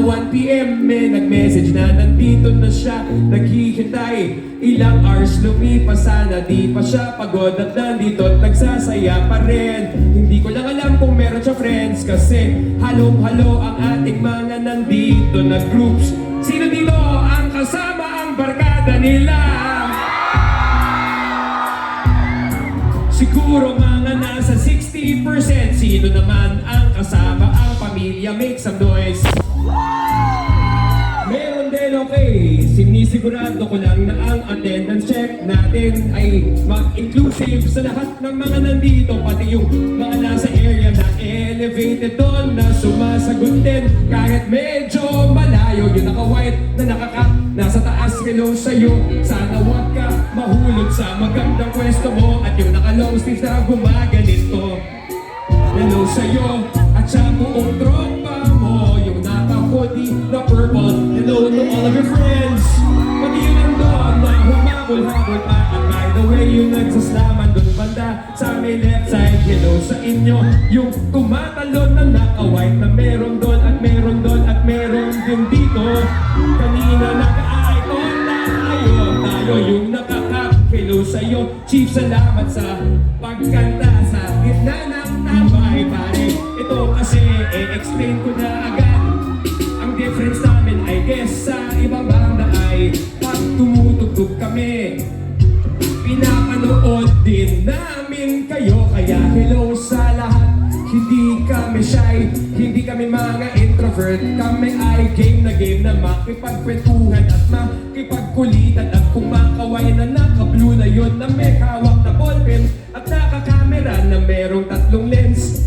1 PM may nag-message na nandito na siya, naghihintay. Ilang hours lumipas, sana di pa siya pagod at nandito at nagsasaya pa rin. Hindi ko lang alam kung meron siya friends, kasi halong-halo ang ating mga nandito na groups. Sino dito ang kasama ang barkada nila? Siguro mga nasa 60%. Sino naman ang kasama ang pamilya? Make some noise. Meron din, okay. Sinisigurado ko lang na ang attendance check natin ay mag-inclusive sa lahat ng mga nandito, pati yung mga nasa area na elevated doon na sumasagot din kahit medyo malayo. Yung naka-white na naka-cap nasa taas, hello sa'yo. Sana wag ka mahulog sa magandang pwesto mo. At yung naka-long sleeves na gumaganito, hello sa'yo. At sa buong tropa mo, yung naka-hoodie na purple, hello to all of your friends. Pati yun ang doon na humabol-habol pa. At by the way, yung nagsaslaman doon banda sa may left side, hello sa inyo. Yung tumatalon na naka-white na meron doon at meron doon at meron din dito. Kanina naka-icon na tayo yung naka-cap, hello sa'yo. Chief, salamat sa pagkanta sa gitna ng tambay, pare. Ito kasi explain ko na agad. Ang difference namin I guess sa ibang banda ay pag tumutugtog kami, pinapanood din namin kayo. Kaya hello sa lahat. Hindi kami shy, hindi kami mga introvert. Kami ay game na makipagkwentuhan at makipagkulitan. At kung makaway na naka-blue na yun, na may hawak na ballpen at naka-camera na merong 3 lens,